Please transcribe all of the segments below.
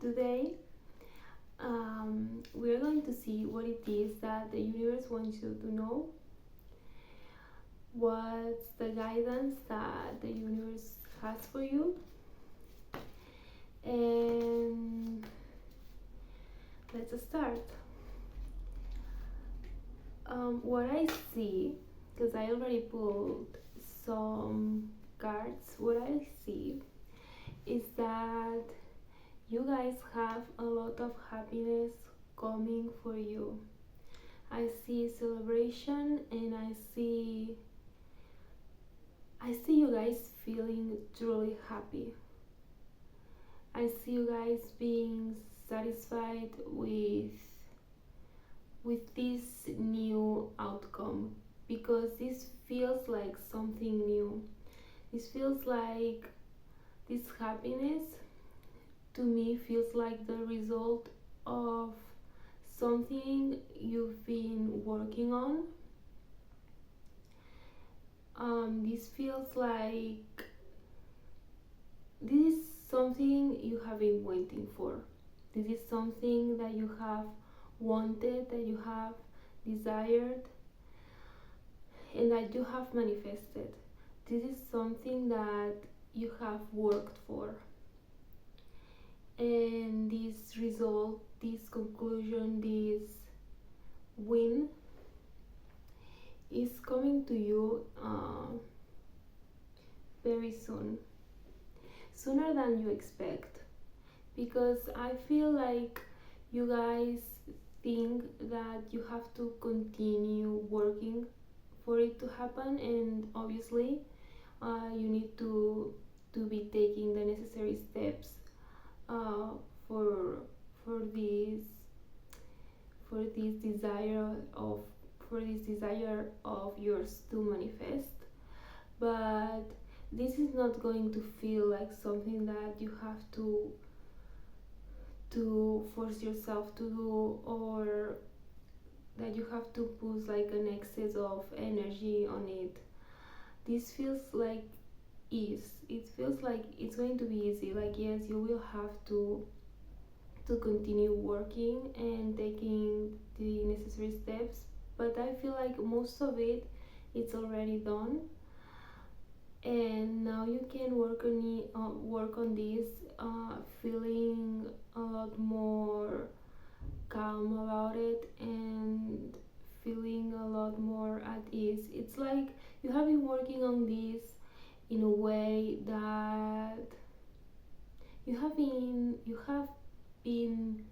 Today, we're going to see what it is that the universe wants you to know. What's the guidance that the universe has for you? And let's start. What I see, because I already pulled some cards, what I see is that you guys have a lot of happiness coming for you. I see celebration and I see you guys feeling truly happy. I see you guys being satisfied with this new outcome because this feels like something new. This feels like this happiness to me feels like the result of something you've been working on. This feels like this is something you have been waiting for. This is something that you have wanted, that you have desired, and that you have manifested. This is something that you have worked for. And this result, this conclusion, this win is coming to you very soon, sooner than you expect, because I feel like you guys think that you have to continue working for it to happen, and obviously you need to be taking the necessary steps uh, for for this for this desire of for this desire of yours to manifest. But this is not going to feel like something that you have to force yourself to do, or that you have to put like an excess of energy on it. This feels like ease. It feels like it's going to be easy. Like, yes, you will have to continue working and taking the necessary steps, but I feel like most of it it's already done, and now you can work on this, feeling a lot more calm about it and feeling a lot more at ease. It's like you have been working on this in a way that you have been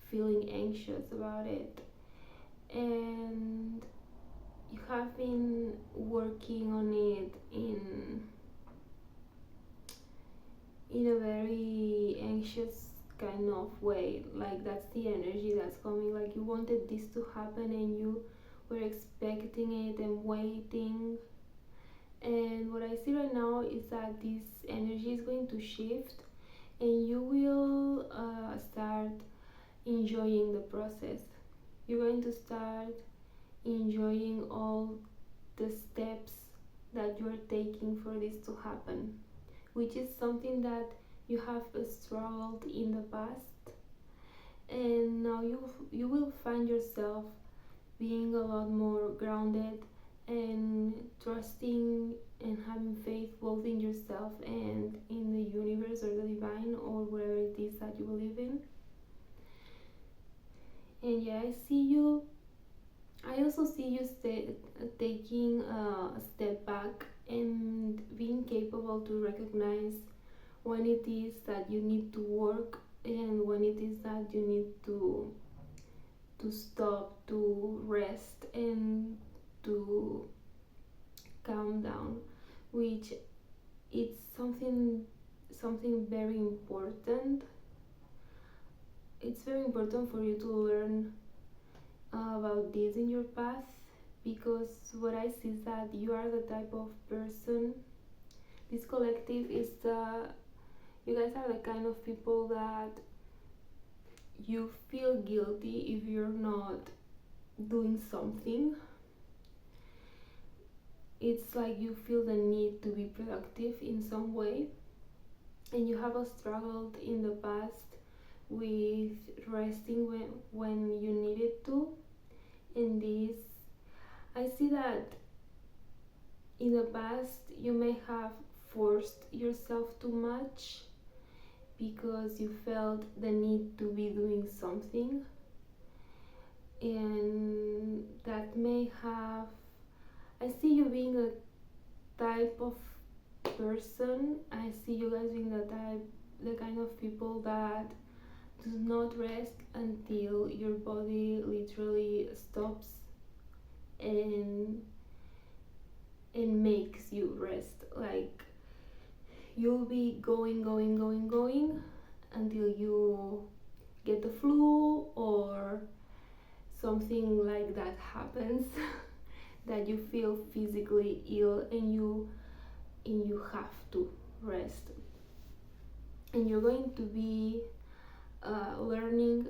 feeling anxious about it, and you have been working on it in a very anxious kind of way. Like, that's the energy that's coming. Like, you wanted this to happen and you were expecting it and waiting. And what I see right now is that this energy is going to shift, and you will start enjoying the process. You're going to start enjoying all the steps that you're taking for this to happen, which is something that you have struggled in the past, and now you will find yourself being a lot more grounded and trusting and having faith both in yourself and in the universe or the divine or whatever it is that you believe in. And yeah, I also see you taking a step back and being capable to recognize when it is that you need to work and when it is that you need to stop, to rest, and to calm down, which it's something very important. It's very important for you to learn about this in your path, because what I see is that you are the type of person, this collective is the you guys are the kind of people that you feel guilty if you're not doing something. It's like you feel the need to be productive in some way, and you have struggled in the past with resting when you need it to. In this, I see that in the past you may have forced yourself too much because you felt the need to be doing something, and that may have, I see you being a type of person, I see you guys being the kind of people that do not rest until your body literally stops and makes you rest. Like, you'll be going until you get the flu or something like that happens that you feel physically ill, and you have to rest. And you're going to be learning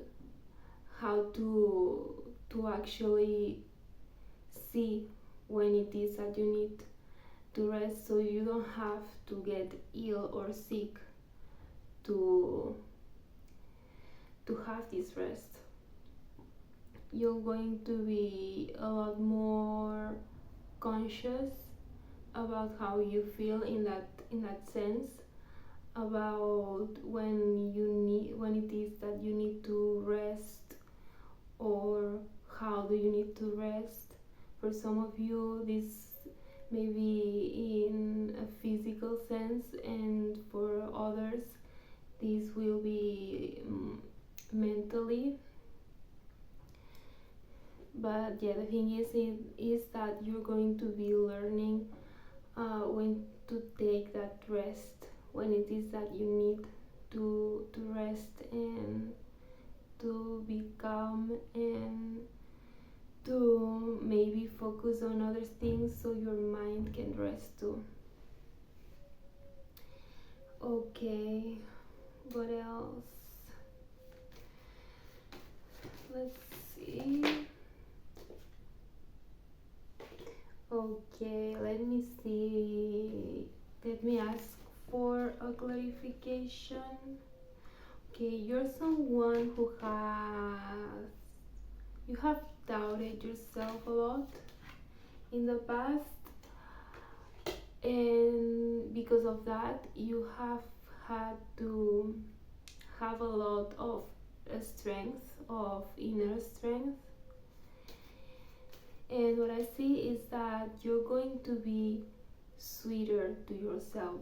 how to actually see when it is that you need to rest, so you don't have to get ill or sick to have this rest. You're going to be a lot more conscious about how you feel in that sense, about when it is that you need to rest, or how do you need to rest. For some of you, this may be in a physical sense, and for others this will be mentally. But yeah, the thing is that you're going to be learning when to take that rest, when it is that you need to rest and to be calm, and to maybe focus on other things so your mind can rest too. Okay, what else? Let's see. Okay, let me see. Let me ask for a clarification. Okay, you're someone who you have doubted yourself a lot in the past, and because of that you have had to have a lot of strength, of inner strength. And what I see is that you're going to be sweeter to yourself.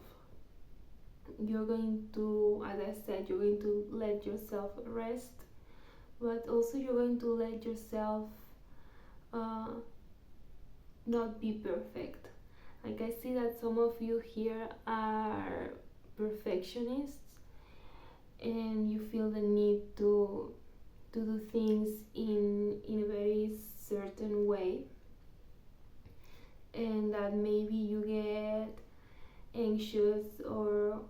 You're going to, as I said, you're going to let yourself rest, but also you're going to let yourself uh, not be perfect. Like, I see that some of you here are perfectionists, and you feel the need to do things in a very certain way, and that maybe you get anxious, or,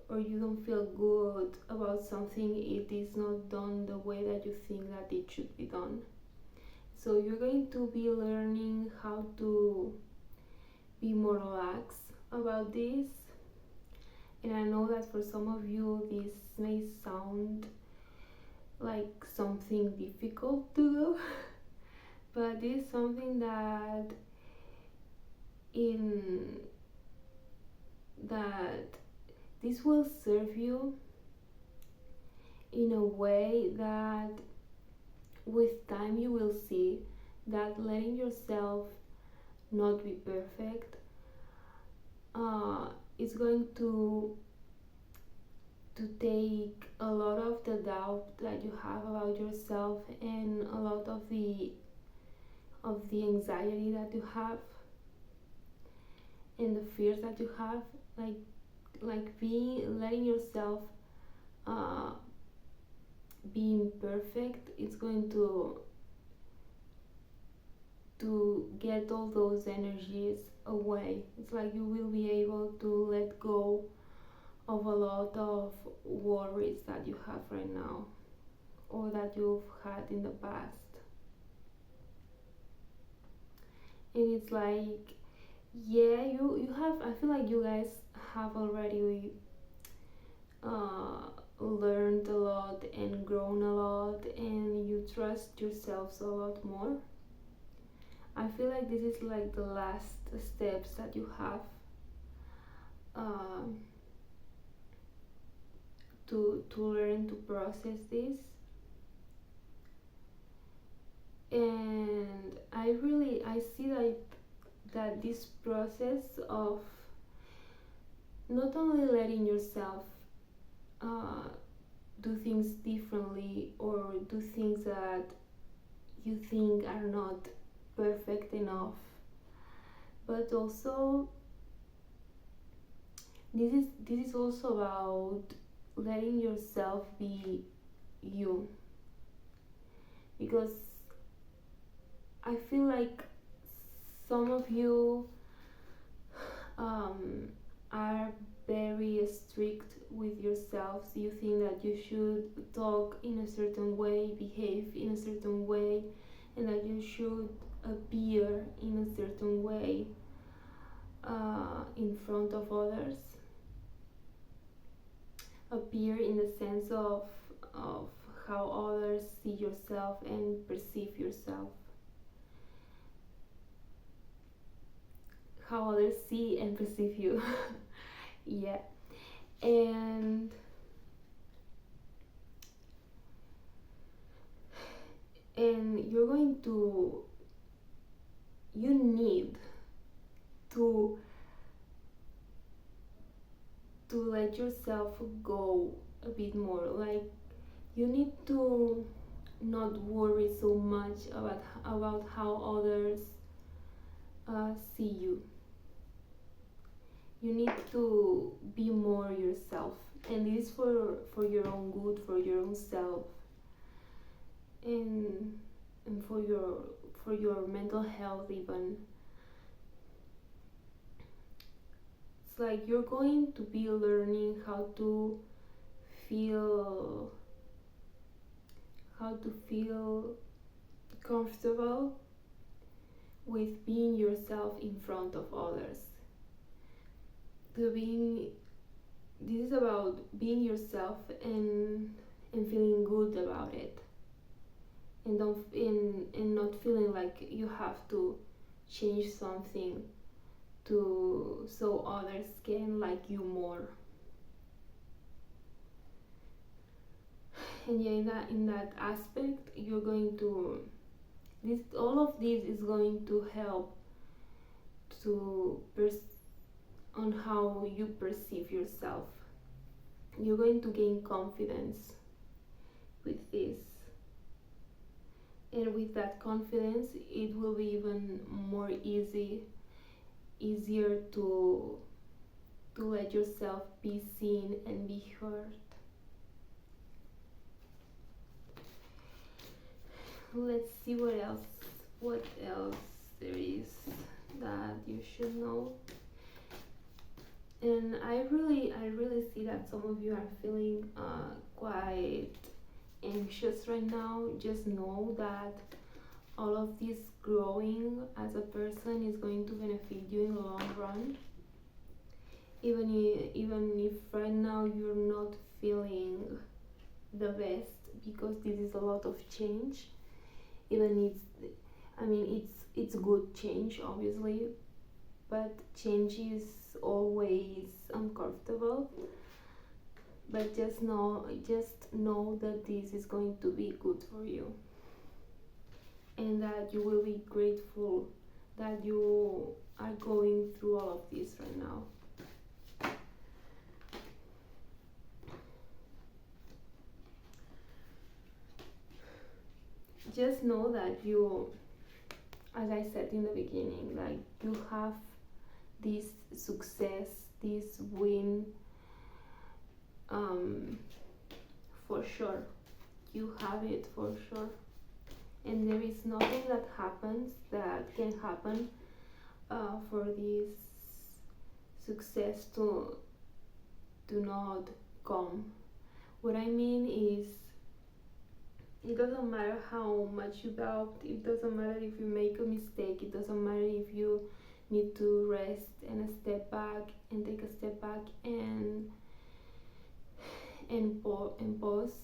or you don't feel good about something it is not done the way that you think that it should be done. So you're going to be learning how to be more relaxed about this. And I know that for some of you this may sound like something difficult to do, but this is something that in that this will serve you in a way that with time you will see that letting yourself not be perfect is going to take a lot of the doubt that you have about yourself, and a lot of the anxiety that you have, and the fears that you have, like being letting yourself being perfect. It's going to get all those energies away. It's like you will be able to let go of a lot of worries that you have right now, or that you've had in the past. And it's like, yeah, you have, I feel like you guys have already learned a lot and grown a lot, and you trust yourselves a lot more. I feel like this is like the last steps that you have um, to learn to process this. And I see that this process of not only letting yourself uh, do things differently or do things that you think are not perfect enough, but also this is also about letting yourself be you, because I feel like some of you um, are very strict with yourselves. You think that you should talk in a certain way, behave in a certain way, and that you should appear in a certain way in front of others. Appear in the sense of how others see yourself and perceive yourself. How others see and perceive you. Yeah. And you're going to you need to let yourself go a bit more. Like, you need to not worry so much about how others see you. You need to be more yourself, and this is for your own good, for your own self, and for your mental health even. It's like you're going to be learning feel how to feel comfortable with being yourself in front of others. This is about being yourself and feeling good about it, and not feeling like you have to change something to so others can like you more. And yeah, in that aspect, you're going to this all of this is going to help to on how you perceive yourself. You're going to gain confidence with this, and with that confidence it will be even more easier to let yourself be seen and be heard. Let's see what else there is that you should know. And I really see that some of you are feeling quite anxious right now. Just know that all of this growing as a person is going to benefit you in the long run. Even if right now you're not feeling the best, because this is a lot of change. Even it's good change, obviously, but change is always uncomfortable. But just know that this is going to be good for you, and that you will be grateful that you are going through all of this right now. Just know that you, as I said in the beginning, like, you have this success, this win, for sure. You have it for sure, and there is nothing that can happen for this success to not come. What I mean is, it doesn't matter how much you doubt, it doesn't matter if you make a mistake, it doesn't matter if you need to rest and step back and take a step back and pause.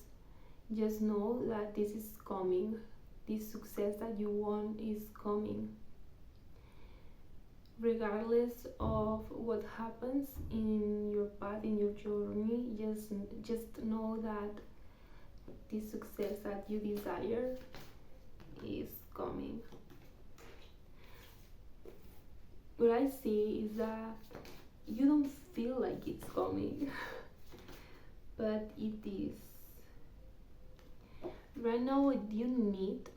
just know that this is coming. This success that you want is coming. Regardless of what happens in your path, in your journey, just know that this success that you desire is coming. What I see is that you don't feel like it's coming, but it is. Right now, what you need,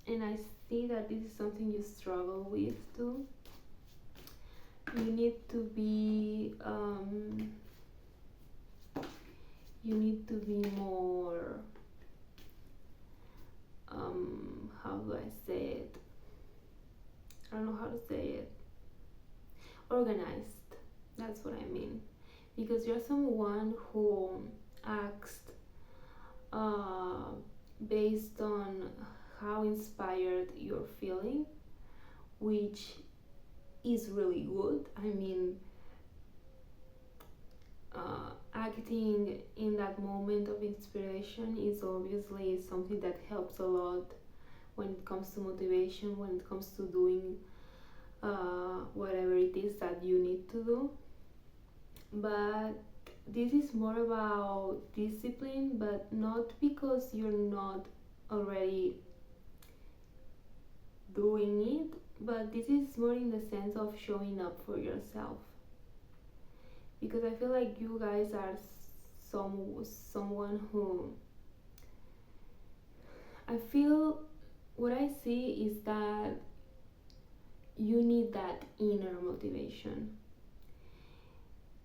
and I see that this is something you struggle with too, you need to be more how do I say it? I don't know how to say it. Organized. That's what I mean. Because you're someone who acts uh, based on how inspired you're feeling, which is really good. I mean, acting in that moment of inspiration is obviously something that helps a lot when it comes to motivation, when it comes to doing whatever it is that you need to do. But this is more about discipline, but not because you're not already doing it, but this is more in the sense of showing up for yourself. Because I feel like you guys are someone who, I feel, what I see is that you need that inner motivation,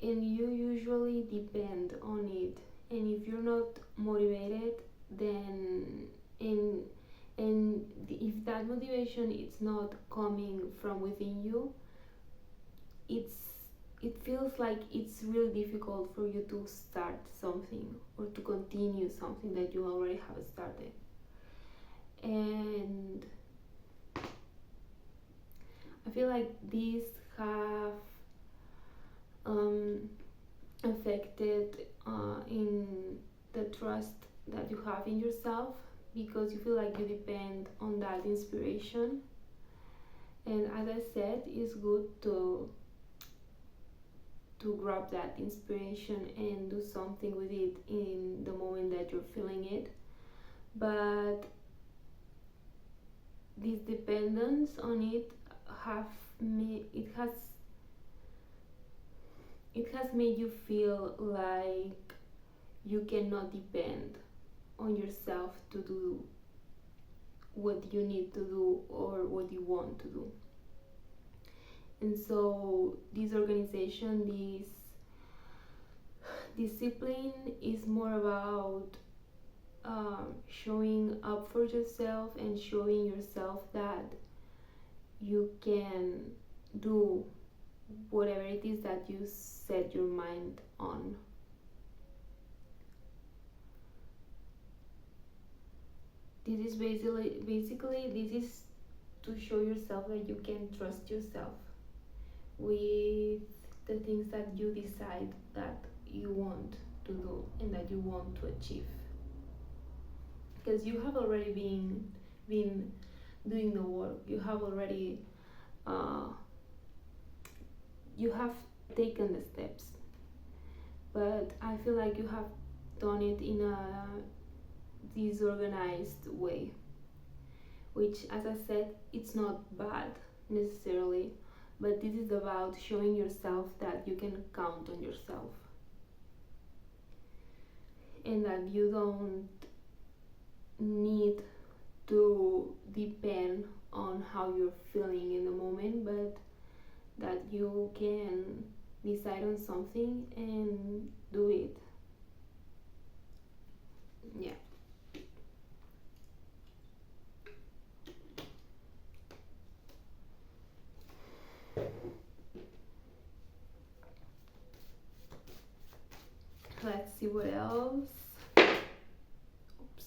and you usually depend on it. And if you're not motivated, then and if that motivation is not coming from within you, it feels like it's really difficult for you to start something or to continue something that you already have started. And I feel like these have affected in the trust that you have in yourself, because you feel like you depend on that inspiration. And as I said, it's good to grab that inspiration and do something with it in the moment that you're feeling it. But this dependence on it have it has made you feel like you cannot depend on yourself to do what you need to do or what you want to do. And so this organization, this discipline is more about showing up for yourself and showing yourself that you can do whatever it is that you set your mind on. This is basically this is to show yourself that you can trust yourself with the things that you decide that you want to do and that you want to achieve, because you have already been doing the work. You have already you have taken the steps, but I feel like you have done it in a disorganized way, which, as I said, it's not bad necessarily, but this is about showing yourself that you can count on yourself and that you don't need to depend on how you're feeling in the moment, but that you can decide on something and do it. Yeah. Let's see what else. Oops.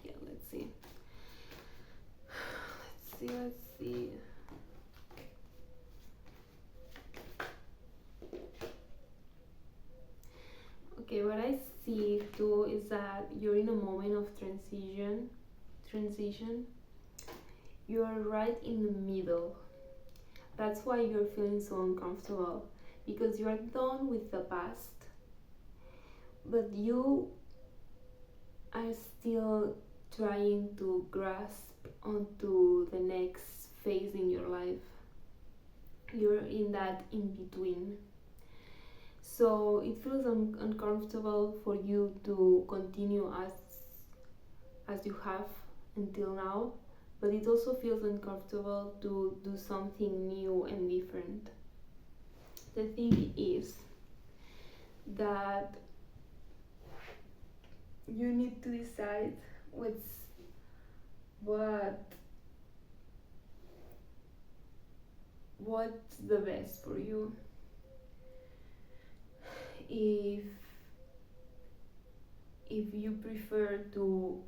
Yeah, let's see. Let's see. Okay, what I see too is that you're in a moment of transition. You're right in the middle. That's why you're feeling so uncomfortable, because you're done with the past, but you are still trying to grasp onto the next phase in your life. You're in that in between. So it feels uncomfortable for you to continue as you have until now, but it also feels uncomfortable to do something new and different. The thing is that you need to decide what what's the best for you. If you prefer to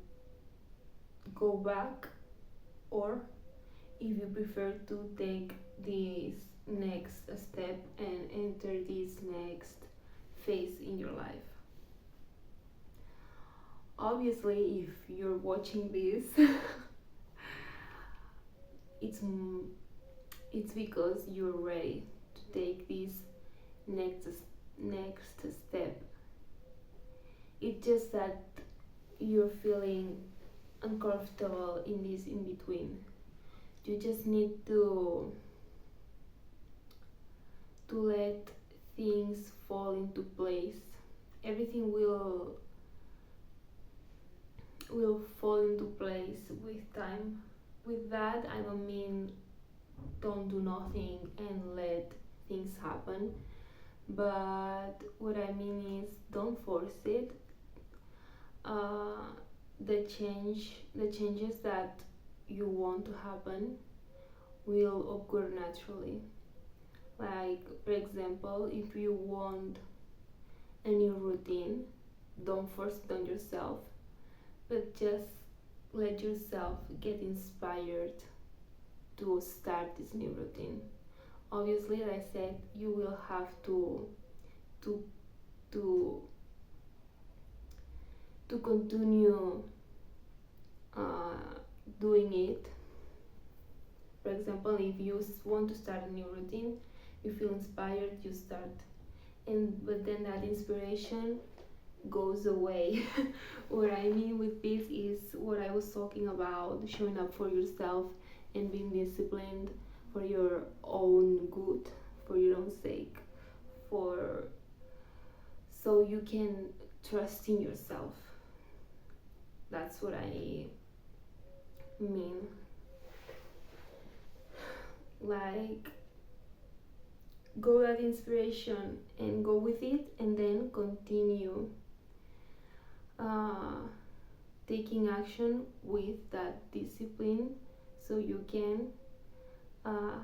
go back, or if you prefer to take this next step and enter this next phase in your life. Obviously, if you're watching this, it's because you're ready to take this next step. It's just that you're feeling uncomfortable in this in between. You just need to let things fall into place. Everything will fall into place with time. With that, I don't mean don't do nothing and let things happen, but what I mean is don't force it. The changes that you want to happen will occur naturally. Like, for example, if you want a new routine, don't force it on yourself, but just let yourself get inspired to start this new routine. Obviously, like I said, you will have to to to continue doing it. For example, if you want to start a new routine, you feel inspired, you start, and but then that inspiration goes away. What I mean with this is what I was talking about: showing up for yourself and being disciplined for your own good, for your own sake, for so you can trust in yourself. That's what I mean. Like, go that inspiration and go with it, and then continue uh, taking action with that discipline, so you can uh,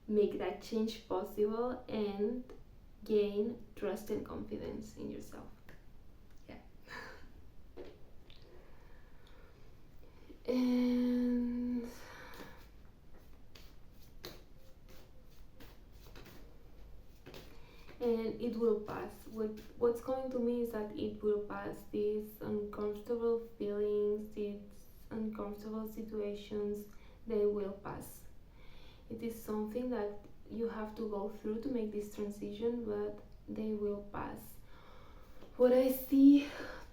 make that change possible and gain trust and confidence in yourself. Yeah. and it will pass. What's going to me is that it will pass. These uncomfortable feelings, these uncomfortable situations, they will pass. It is something that you have to go through to make this transition, but they will pass. What I see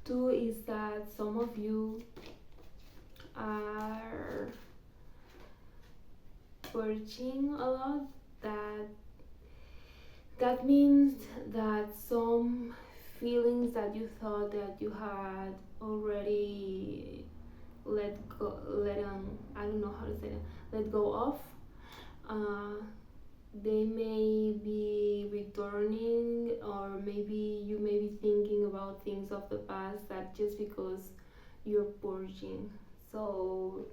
too is that some of you are purging a lot. That means that some feelings that you thought that you had already I don't know how to say that, let go of, uh, they may be returning, or maybe you may be thinking about things of the past, that just because you're purging. So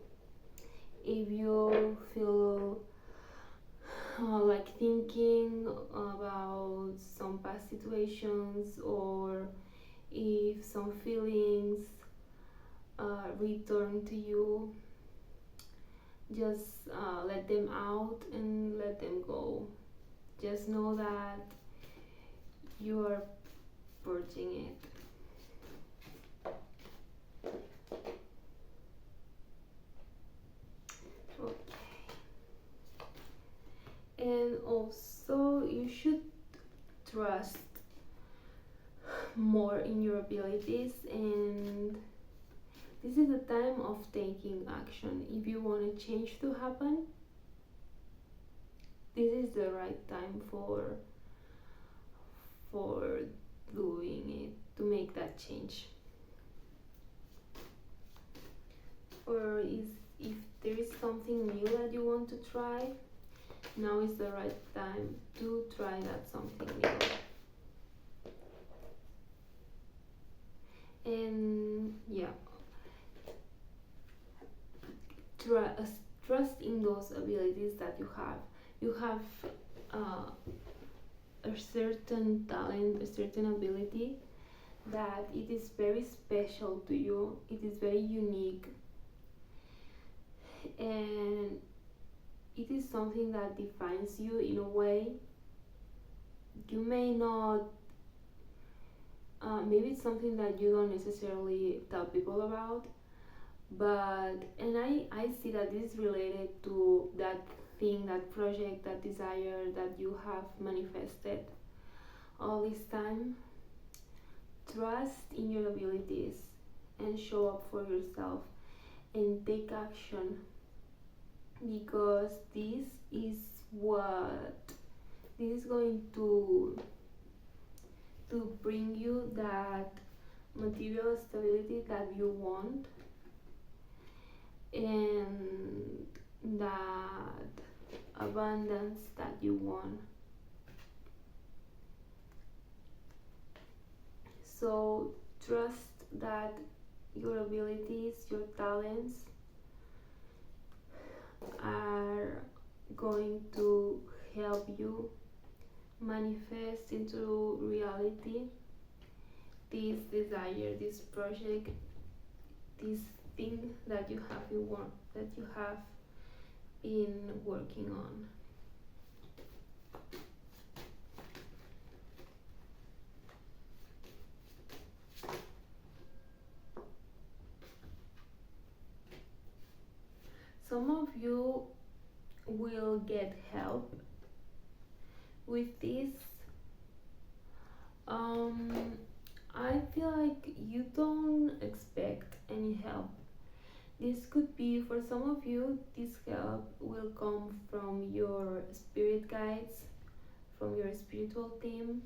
if you feel like thinking about some past situations, or if some feelings return to you, just let them out and let them go. Just know that you are purging it. more in your abilities, and this is the time of taking action. If you want change to happen, this is the right time for doing it, to make that change. Or is if there is something new that you want to try, now is the right time to try that something new. And yeah, trust in those abilities that you have. You have uh, a certain talent, a certain ability that it is very special to you. It is very unique, and it is something that defines you in a way. You may not, maybe it's something that you don't necessarily tell people about, but and I see that this is related to that thing, that project, that desire that you have manifested all this time. Trust in your abilities and show up for yourself and take action, because is what this is going to bring you that material stability that you want, and that abundance that you want. So trust that your abilities, your talents are going to help you manifest into reality this desire, this project, this thing that you have that you have been working on. Some of you will get help with this. I feel like you don't expect any help. This could be, for some of you, this help will come from your spirit guides, from your spiritual team,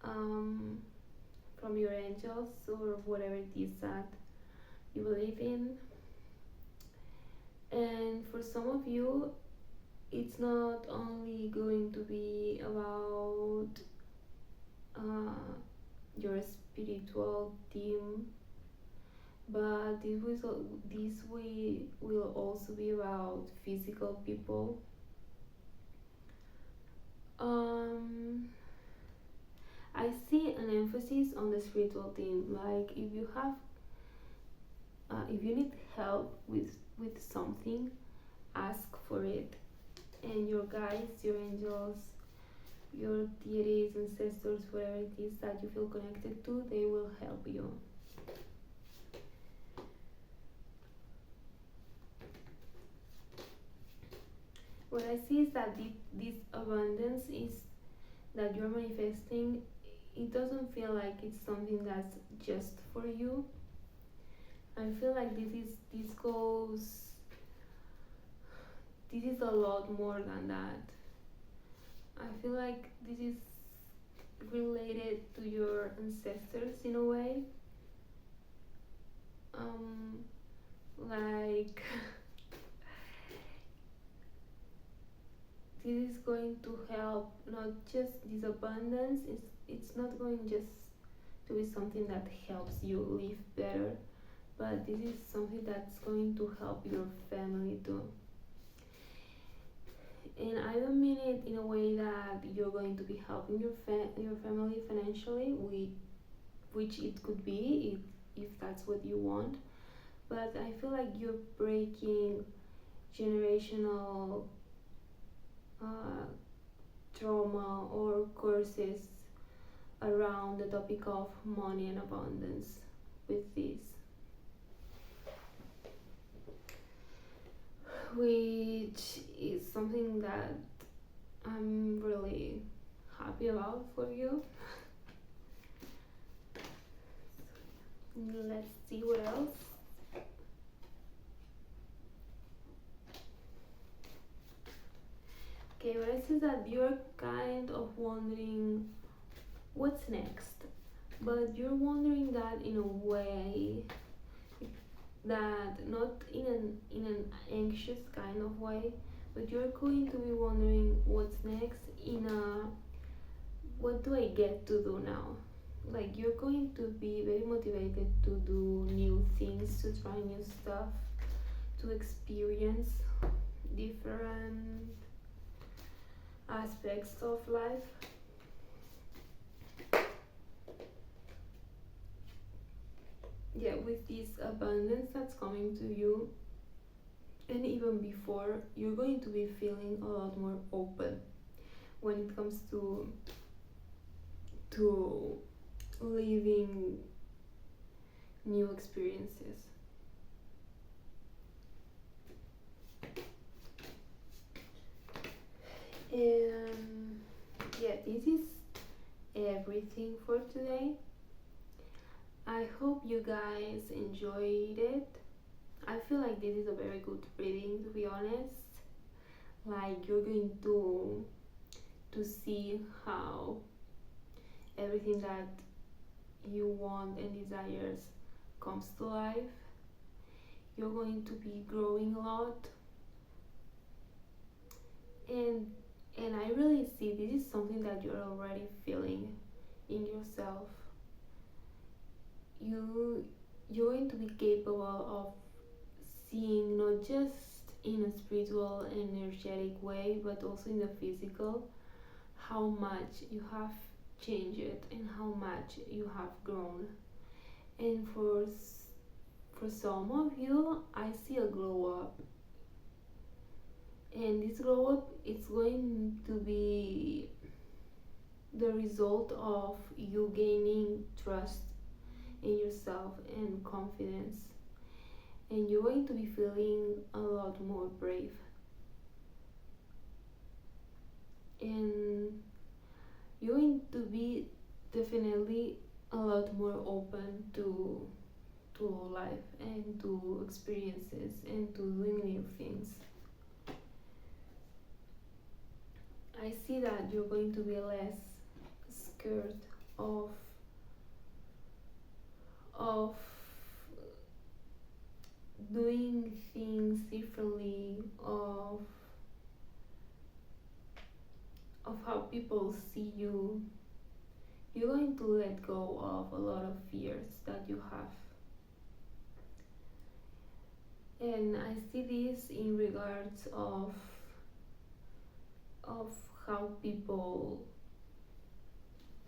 um, from your angels, or whatever it is that you believe in. And for some of you, it's not only going to be about your spiritual team, but this will also be about physical people. Um, I see an emphasis on the spiritual team. Like if you need help with something, ask for it, and your guides, your angels, your deities, ancestors, whatever it is that you feel connected to, they will help you. What I see is that this abundance is that you're manifesting. It doesn't feel like it's something that's just for you. I feel like this is a lot more than that. I feel like this is related to your ancestors in a way. Like this is going to help, not just this abundance. It's not going just to be something that helps you live better, but this is something that's going to help your family too. And I don't mean it in a way that you're going to be helping your family financially, which it could be if that's what you want. But I feel like you're breaking generational uh, trauma or curses around the topic of money and abundance with this, which is something that I'm really happy about for you. Let's see what else. Okay, what I see is that you're kind of wondering what's next, but you're wondering that in a way that not in an anxious kind of way, but you're going to be wondering what's next in a what do I get to do now? Like you're going to be very motivated to do new things, to try new stuff, to experience different aspects of life. Yeah, with this abundance that's coming to you, and even before, you're going to be feeling a lot more open when it comes to living new experiences. And yeah, this is everything for today. I hope you guys enjoyed it. I feel like this is a very good reading, to be honest. Like you're going to see how everything that you want and desires comes to life. You're going to be growing a lot, and I really see this is something that you're already feeling in yourself. You're going to be capable of seeing not just in a spiritual energetic way but also in the physical how much you have changed and how much you have grown. And for some of you, I see a glow up, and this glow up is going to be the result of you gaining trust in yourself and confidence, and you're going to be feeling a lot more brave, and you're going to be definitely a lot more open to life and to experiences and to doing new things. I see that you're going to be less scared of doing things differently, of how people see you. You're going to let go of a lot of fears that you have. And I see this in regards of how people,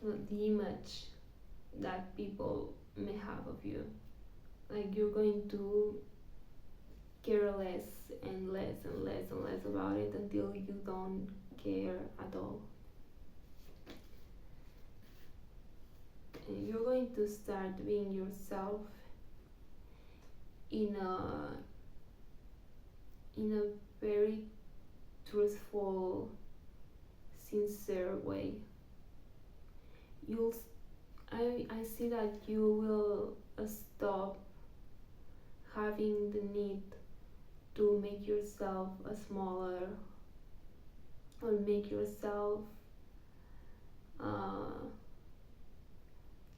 the image that people may have of you. Like you're going to care less and less and less and less about it until you don't care at all. And you're going to start being yourself in a very truthful, sincere way. You'll I see that you will stop having the need to make yourself a smaller or make yourself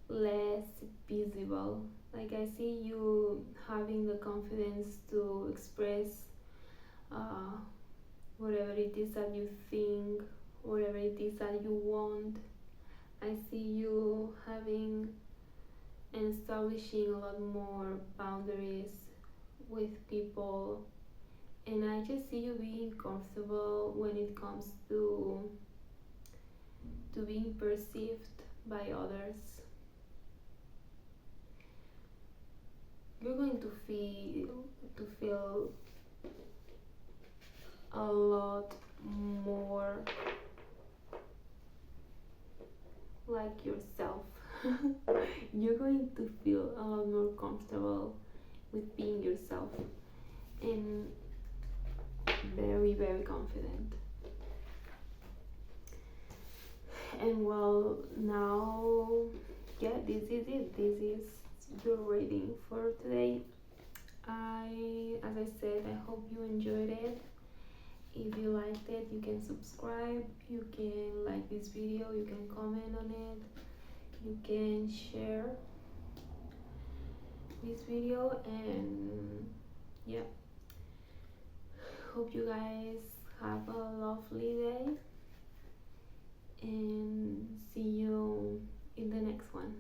less visible. Like I see you having the confidence to express uh, whatever it is that you think, whatever it is that you want. I see you having and establishing a lot more boundaries with people, and I just see you being comfortable when it comes to being perceived by others. You're going to feel a lot more like yourself. You're going to feel a lot more comfortable with being yourself and very, very confident. And well, now, yeah, this is it. This is your reading for today. As I said, I hope you enjoyed it. If you liked it, you can subscribe, you can like this video, you can comment on it, you can share this video, and yeah, hope you guys have a lovely day and see you in the next one.